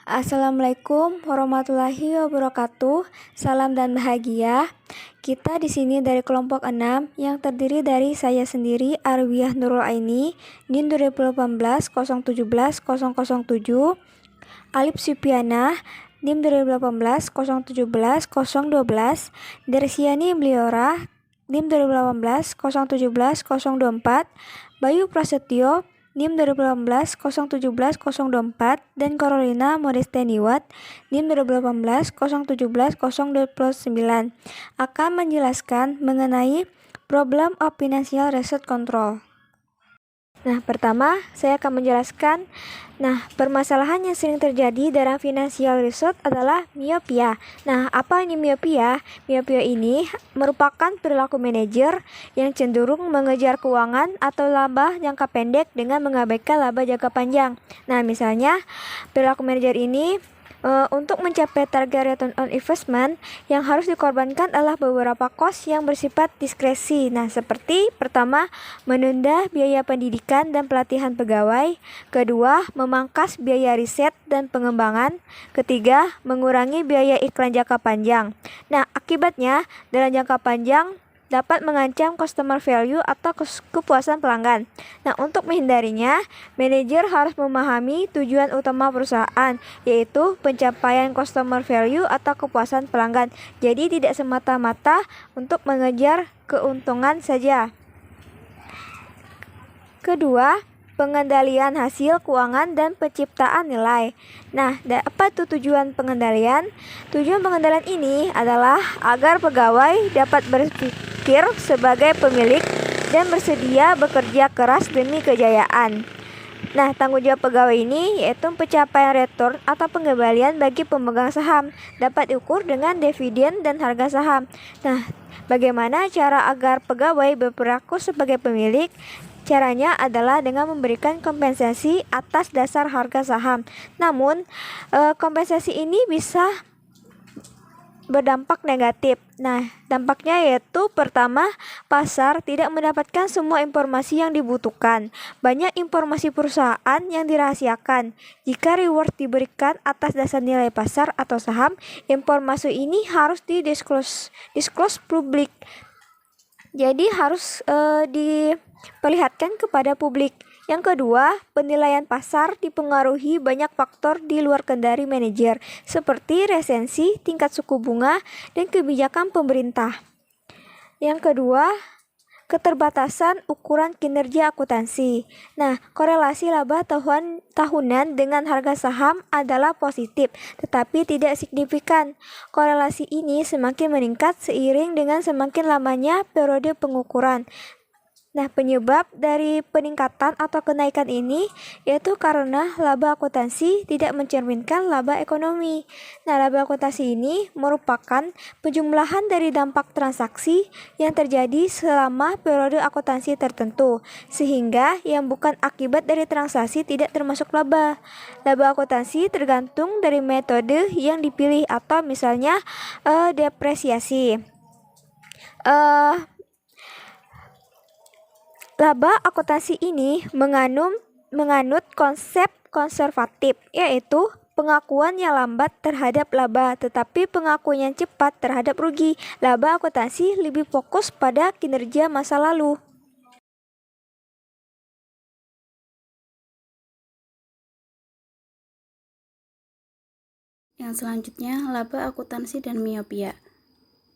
Assalamualaikum warahmatullahi wabarakatuh. Salam dan bahagia. Kita di sini dari kelompok 6 yang terdiri dari saya sendiri Arwiyah Nurul Aini, NIM 2018 017 007, Alif Supiana, NIM 2018 017 012, Dersiani Bliora, NIM 2018 017 024, Bayu Prasetyo, NIM 2018 017 024, dan Carolina Modesteniwat, NIM 2018 017 029 akan menjelaskan mengenai Problem of Financial Research Control. Nah, pertama saya akan menjelaskan permasalahan yang sering terjadi dalam financial research adalah miopia. Nah, apa ini miopia? Miopia ini merupakan perilaku manajer yang cenderung mengejar keuangan atau laba jangka pendek dengan mengabaikan laba jangka panjang. Nah, misalnya perilaku manajer ini untuk mencapai target return on investment yang harus dikorbankan adalah beberapa cost yang bersifat diskresi. Nah, seperti pertama, menunda biaya pendidikan dan pelatihan pegawai. Kedua, memangkas biaya riset dan pengembangan. Ketiga, mengurangi biaya iklan jangka panjang. Nah, akibatnya dalam jangka panjang dapat mengancam customer value atau kepuasan pelanggan. Nah, untuk menghindarinya, manajer harus memahami tujuan utama perusahaan, yaitu pencapaian customer value atau kepuasan pelanggan. Jadi tidak semata-mata untuk mengejar keuntungan saja. Kedua, pengendalian hasil keuangan dan penciptaan nilai. Nah, apa itu tujuan pengendalian? Tujuan pengendalian ini adalah agar pegawai dapat berpikir sebagai pemilik dan bersedia bekerja keras demi kejayaan. Nah, tanggung jawab pegawai ini yaitu pencapaian return atau pengembalian bagi pemegang saham dapat diukur dengan dividen dan harga saham. Nah, bagaimana cara agar pegawai berperilaku sebagai pemilik? Caranya adalah dengan memberikan kompensasi atas dasar harga saham. Namun, kompensasi ini bisa berdampak negatif. Nah, dampaknya yaitu pertama, pasar tidak mendapatkan semua informasi yang dibutuhkan. Banyak informasi perusahaan yang dirahasiakan. Jika reward diberikan atas dasar nilai pasar atau saham, informasi ini harus disclose publik. Jadi harus diperlihatkan kepada publik. Yang kedua, penilaian pasar dipengaruhi banyak faktor di luar kendali manajer, seperti resensi, tingkat suku bunga, dan kebijakan pemerintah. Yang kedua, keterbatasan ukuran kinerja akuntansi. Nah, korelasi laba tahunan dengan harga saham adalah positif, tetapi tidak signifikan. Korelasi ini semakin meningkat seiring dengan semakin lamanya periode pengukuran. Nah, penyebab dari peningkatan atau kenaikan ini yaitu karena laba akuntansi tidak mencerminkan laba ekonomi. Nah, laba akuntansi ini merupakan penjumlahan dari dampak transaksi yang terjadi selama periode akuntansi tertentu, sehingga yang bukan akibat dari transaksi tidak termasuk laba. Laba akuntansi tergantung dari metode yang dipilih atau misalnya depresiasi. Laba akuntansi ini menganut konsep konservatif, yaitu pengakuan yang lambat terhadap laba, tetapi pengakuan yang cepat terhadap rugi. Laba akuntansi lebih fokus pada kinerja masa lalu. Yang selanjutnya, laba akuntansi dan miopia.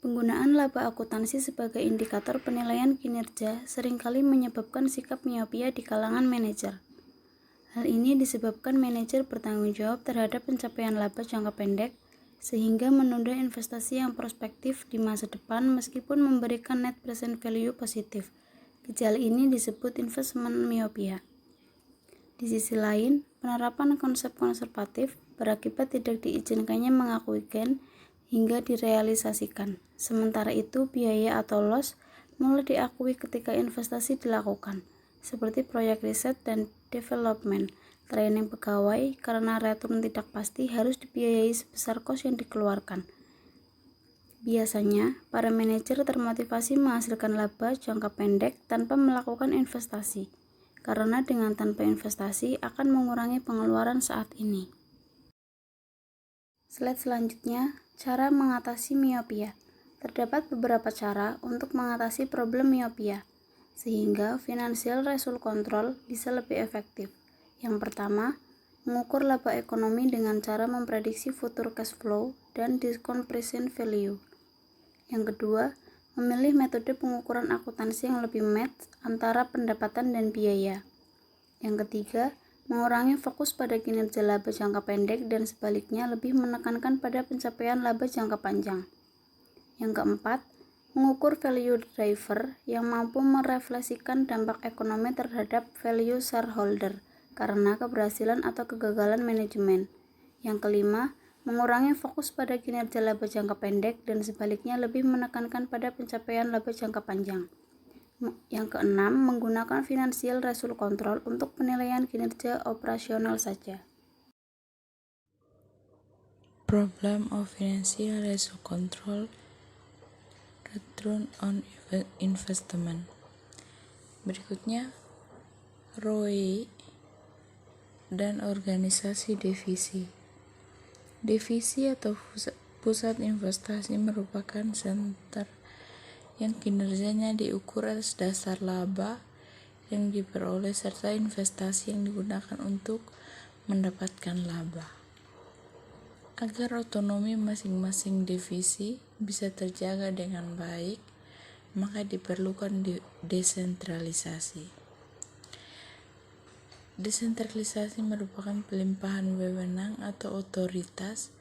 Penggunaan laba akuntansi sebagai indikator penilaian kinerja seringkali menyebabkan sikap miopia di kalangan manajer. Hal ini disebabkan manajer bertanggung jawab terhadap pencapaian laba jangka pendek, sehingga menunda investasi yang prospektif di masa depan meskipun memberikan net present value positif. Gejala ini disebut investment miopia. Di sisi lain, penerapan konsep konservatif berakibat tidak diizinkannya mengakui gain hingga direalisasikan. Sementara itu, biaya atau loss mulai diakui ketika investasi dilakukan, seperti proyek riset dan development, training pegawai, karena return tidak pasti harus dibiayai sebesar kos yang dikeluarkan. Biasanya, para manajer termotivasi menghasilkan laba jangka pendek tanpa melakukan investasi, karena dengan tanpa investasi akan mengurangi pengeluaran saat ini. Slide selanjutnya, cara mengatasi miopia. Terdapat beberapa cara untuk mengatasi problem miopia, sehingga financial result control bisa lebih efektif. Yang pertama, mengukur laba ekonomi dengan cara memprediksi future cash flow dan discount present value. Yang kedua, memilih metode pengukuran akuntansi yang lebih match antara pendapatan dan biaya. Yang ketiga, mengurangi fokus pada kinerja laba jangka pendek dan sebaliknya lebih menekankan pada pencapaian laba jangka panjang. Yang keempat, mengukur value driver yang mampu merefleksikan dampak ekonomi terhadap value shareholder karena keberhasilan atau kegagalan manajemen. Yang kelima, mengurangi fokus pada kinerja laba jangka pendek dan sebaliknya lebih menekankan pada pencapaian laba jangka panjang. Yang keenam, menggunakan financial result control untuk penilaian kinerja operasional saja. Problem of financial result control, return on investment. Berikutnya, ROI dan organisasi divisi. Divisi atau pusat investasi merupakan center yang kinerjanya diukur atas dasar laba yang diperoleh serta investasi yang digunakan untuk mendapatkan laba. Agar otonomi masing-masing divisi bisa terjaga dengan baik, maka diperlukan desentralisasi. Desentralisasi merupakan pelimpahan wewenang atau otoritas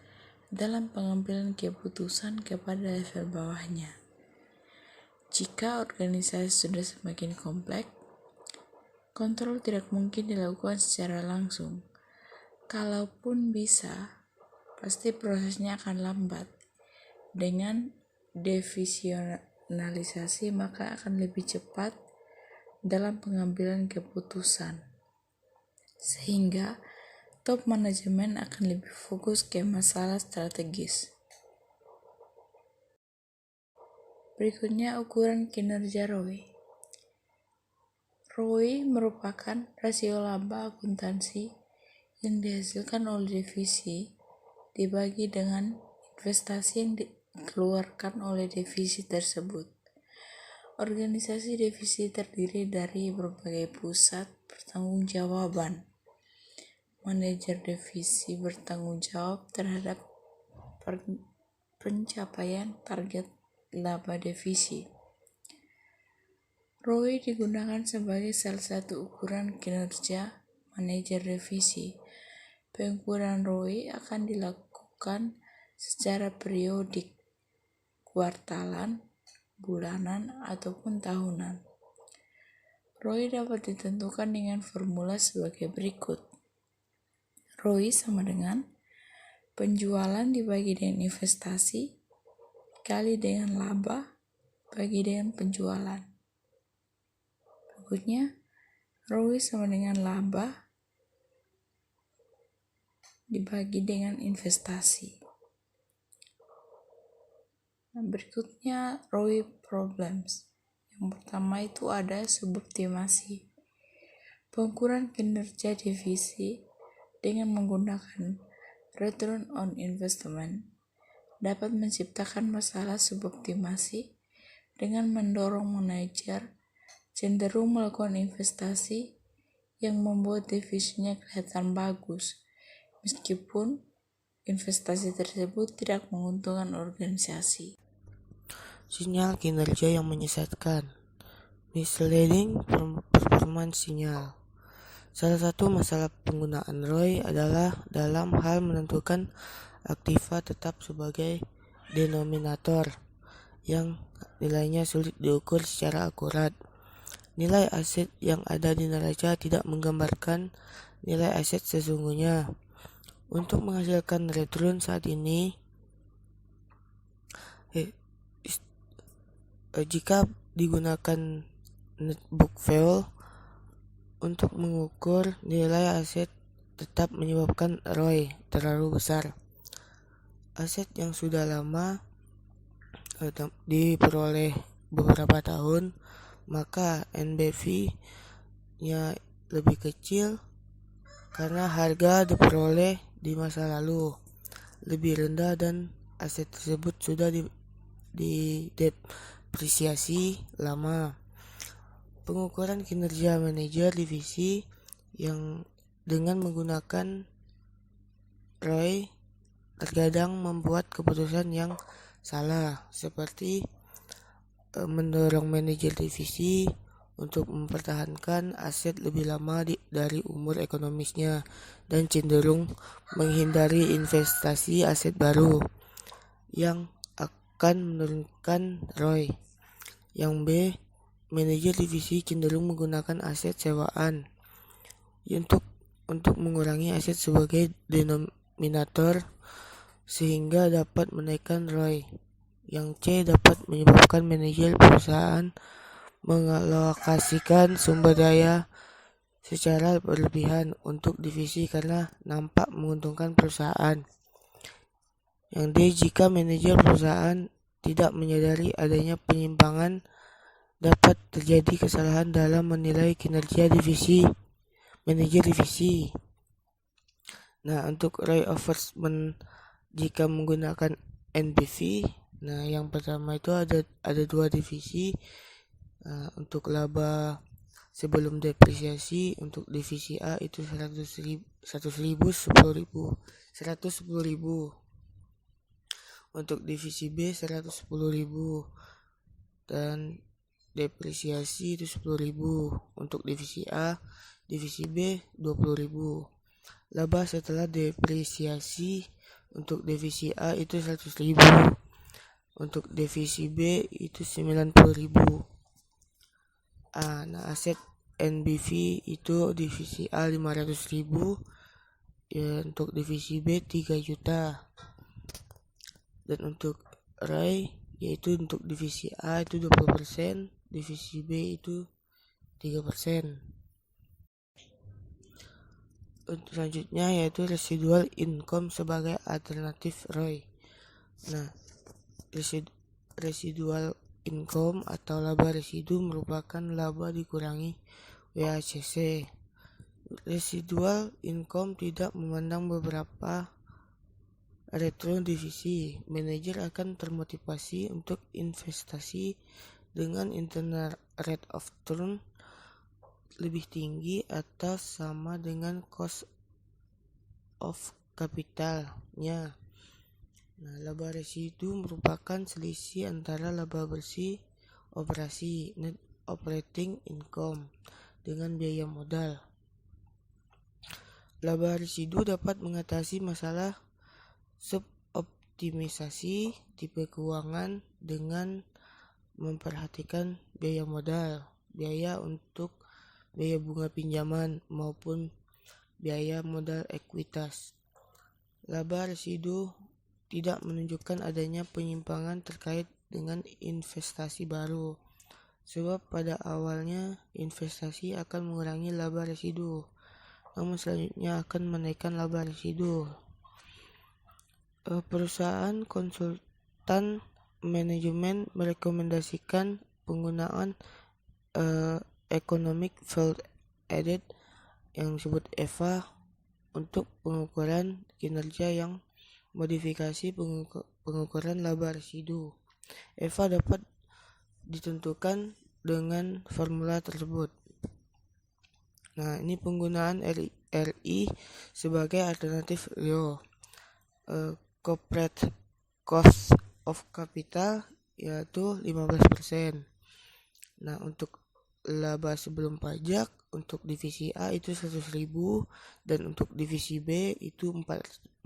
dalam pengambilan keputusan kepada level bawahnya. Jika organisasi sudah semakin kompleks, kontrol tidak mungkin dilakukan secara langsung. Kalaupun bisa, pasti prosesnya akan lambat. Dengan divisionalisasi maka akan lebih cepat dalam pengambilan keputusan, sehingga top manajemen akan lebih fokus ke masalah strategis. Berikutnya, ukuran kinerja ROI. ROI merupakan rasio laba akuntansi yang dihasilkan oleh divisi dibagi dengan investasi yang dikeluarkan oleh divisi tersebut. Organisasi divisi terdiri dari berbagai pusat pertanggungjawaban. Manajer divisi bertanggung jawab terhadap pencapaian target laba divisi. ROI digunakan sebagai salah satu ukuran kinerja manajer divisi. Pengukuran ROI akan dilakukan secara periodik, kuartalan, bulanan, ataupun tahunan. ROI dapat ditentukan dengan formula sebagai berikut. ROI sama dengan penjualan dibagi dengan investasi kali dengan laba bagi dengan penjualan. Berikutnya, ROI sama dengan laba dibagi dengan investasi. Berikutnya, ROI problems. Yang pertama itu ada suboptimasi. Pengukuran kinerja divisi dengan menggunakan return on investment dapat menciptakan masalah suboptimasi dengan mendorong manajer cenderung melakukan investasi yang membuat divisinya kelihatan bagus, meskipun investasi tersebut tidak menguntungkan organisasi. Sinyal kinerja yang menyesatkan, misleading performance sinyal. Salah satu masalah penggunaan ROI adalah dalam hal menentukan aktiva tetap sebagai denominator yang nilainya sulit diukur secara akurat. Nilai aset yang ada di neraca tidak menggambarkan nilai aset sesungguhnya. Untuk menghasilkan return saat ini, jika digunakan net book value untuk mengukur nilai aset tetap menyebabkan ROI terlalu besar. Aset yang sudah lama diperoleh beberapa tahun, maka NBV-nya lebih kecil karena harga diperoleh di masa lalu. lebih rendah dan aset tersebut sudah didepresiasi lama. Pengukuran kinerja manajer divisi yang dengan menggunakan ROI terkadang membuat keputusan yang salah, seperti mendorong manajer divisi untuk mempertahankan aset lebih lama dari umur ekonomisnya dan cenderung menghindari investasi aset baru yang akan menurunkan ROI. Yang B, manajer divisi cenderung menggunakan aset sewaan untuk mengurangi aset sebagai denominator sehingga dapat menaikkan ROI. Yang C, dapat menyebabkan manajer perusahaan mengalokasikan sumber daya secara berlebihan untuk divisi karena nampak menguntungkan perusahaan. Yang D, jika manajer perusahaan tidak menyadari adanya penyimpangan, dapat terjadi kesalahan dalam menilai kinerja manajer divisi. Nah, untuk ROI overspend jika menggunakan NBV, nah yang pertama itu ada dua divisi. Untuk laba sebelum depresiasi, untuk divisi A itu 100.000, 10.000. Untuk divisi B 110.000 dan depresiasi itu 10.000. Untuk divisi A, divisi B 20.000. Laba setelah depresiasi untuk divisi A itu 100.000. Untuk divisi B itu 90.000. Nah, aset NBV itu divisi A 500.000 ya, untuk divisi B 3 juta. Dan untuk ROI yaitu untuk divisi A itu 20%, divisi B itu 3%. Untuk selanjutnya yaitu residual income sebagai alternatif ROI. Nah, residual income atau laba residu merupakan laba dikurangi WACC. Residual income tidak memandang beberapa return divisi. Manajer akan termotivasi untuk investasi dengan internal rate of return lebih tinggi atau sama dengan cost of capital-nya. Nah, laba residu merupakan selisih antara laba bersih operasi net operating income dengan biaya modal. Laba residu dapat mengatasi masalah suboptimisasi tipe keuangan dengan memperhatikan biaya modal, biaya untuk biaya bunga pinjaman maupun biaya modal ekuitas. Laba residu tidak menunjukkan adanya penyimpangan terkait dengan investasi baru, sebab pada awalnya investasi akan mengurangi laba residu, namun selanjutnya akan menaikkan laba residu. Perusahaan konsultan manajemen merekomendasikan penggunaan Economic Value Added yang disebut EVA untuk pengukuran kinerja yang modifikasi pengukuran laba residu. EVA dapat ditentukan dengan formula tersebut. Nah, ini penggunaan RI sebagai alternatif RIO. Corporate cost of capital yaitu 15%. Nah, untuk laba sebelum pajak untuk divisi A itu 100.000 dan untuk divisi B itu 400.000.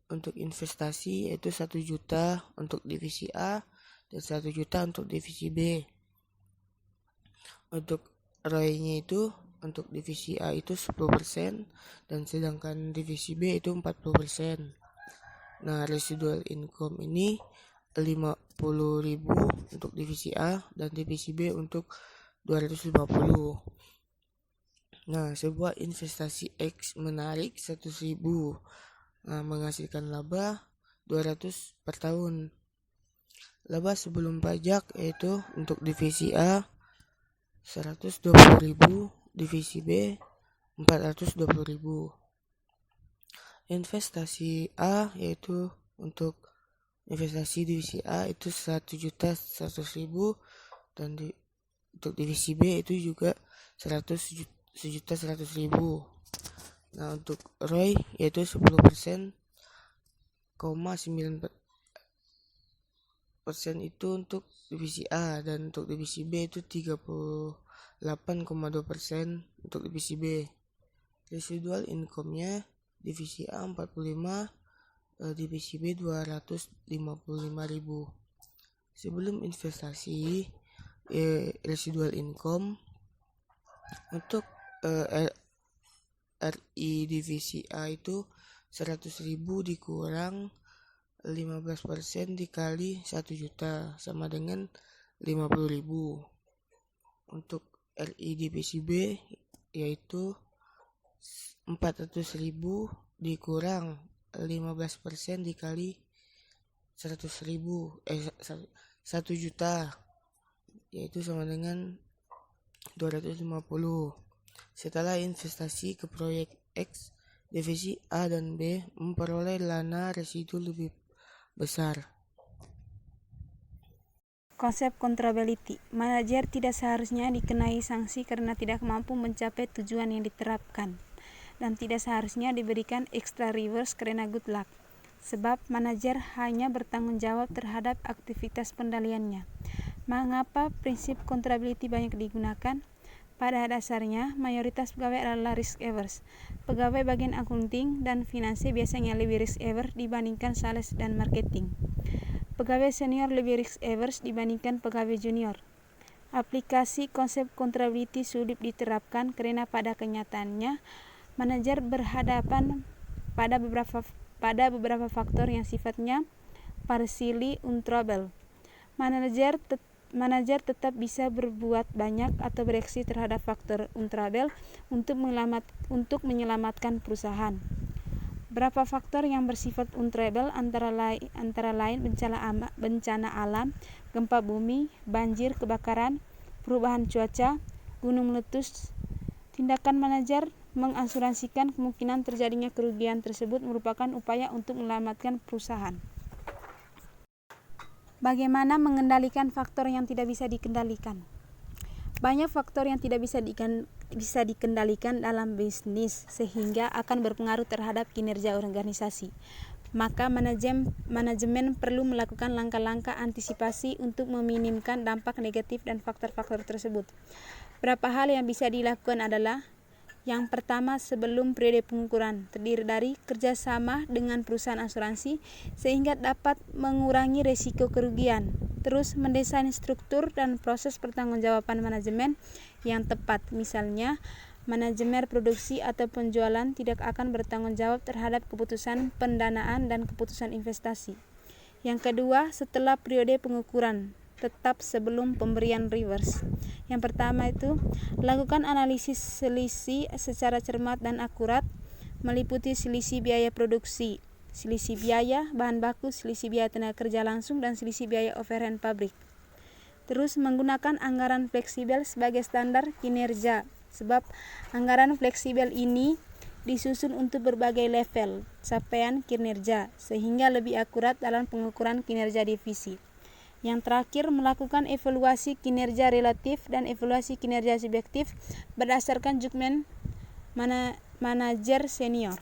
Untuk investasi yaitu 1 juta untuk divisi A dan 1 juta untuk divisi B. Untuk ROI-nya itu untuk divisi A itu 10% dan sedangkan divisi B itu 40%. Nah, residual income ini 50.000 untuk divisi A dan divisi B untuk 250. Nah, sebuah investasi X menarik 100.000 menghasilkan laba 200 per tahun. Laba sebelum pajak yaitu untuk divisi A 120.000, divisi B 420.000. investasi A yaitu untuk investasi divisi A itu 100.100.000 dan untuk divisi B itu juga 100.100.000. Nah, untuk ROI yaitu 10%, 9% itu untuk divisi A, dan untuk divisi B itu 38,2% untuk divisi B. Residual income-nya divisi A 45, divisi B 255.000. Sebelum investasi, residual income untuk RI divisi A itu 100.000 dikurang 15% dikali 1 juta sama dengan 50.000. Untuk RI divisi B yaitu 400.000 dikurang 15% dikali 100.000 1 juta yaitu sama dengan 250. Setelah investasi ke proyek X, divisi A dan B memperoleh lana residu lebih besar. Konsep accountability. Manajer tidak seharusnya dikenai sanksi karena tidak mampu mencapai tujuan yang diterapkan, dan tidak seharusnya diberikan extra rewards karena good luck, sebab manajer hanya bertanggung jawab terhadap aktivitas pendaliannya. Mengapa prinsip accountability banyak digunakan? Pada dasarnya, mayoritas pegawai adalah risk averse. Pegawai bagian accounting dan finansi biasanya lebih risk averse dibandingkan sales dan marketing. Pegawai senior lebih risk averse dibandingkan pegawai junior. Aplikasi konsep accountability sulit diterapkan karena pada kenyataannya manajer berhadapan pada beberapa faktor yang sifatnya partially untraceable. Manajer tetap bisa berbuat banyak atau bereaksi terhadap faktor untraceable untuk menyelamatkan perusahaan. Berapa faktor yang bersifat untraceable antara lain bencana alam, gempa bumi, banjir, kebakaran, perubahan cuaca, gunung meletus. Tindakan manajer mengasuransikan kemungkinan terjadinya kerugian tersebut merupakan upaya untuk menyelamatkan perusahaan. Bagaimana mengendalikan faktor yang tidak bisa dikendalikan? Banyak faktor yang tidak bisa dikendalikan dalam bisnis sehingga akan berpengaruh terhadap kinerja organisasi. Maka manajemen perlu melakukan langkah-langkah antisipasi untuk meminimkan dampak negatif dan faktor-faktor tersebut. Beberapa hal yang bisa dilakukan adalah: yang pertama, sebelum periode pengukuran, terdiri dari kerjasama dengan perusahaan asuransi sehingga dapat mengurangi risiko kerugian. Terus, mendesain struktur dan proses pertanggungjawaban manajemen yang tepat. Misalnya, manajemen produksi atau penjualan tidak akan bertanggung jawab terhadap keputusan pendanaan dan keputusan investasi. Yang kedua, setelah periode pengukuran, tetap sebelum pemberian rewards. Yang pertama itu, lakukan analisis selisih secara cermat dan akurat, meliputi selisih biaya produksi, selisih biaya bahan baku, selisih biaya tenaga kerja langsung, dan selisih biaya overhead pabrik. Terus, menggunakan anggaran fleksibel sebagai standar kinerja, sebab anggaran fleksibel ini disusun untuk berbagai level capaian kinerja sehingga lebih akurat dalam pengukuran kinerja divisi. Yang terakhir, melakukan evaluasi kinerja relatif dan evaluasi kinerja subjektif berdasarkan judgement manajer senior.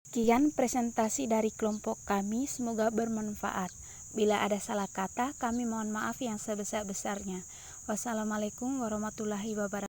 Sekian presentasi dari kelompok kami, semoga bermanfaat. Bila ada salah kata, kami mohon maaf yang sebesar-besarnya. Wassalamualaikum warahmatullahi wabarakatuh.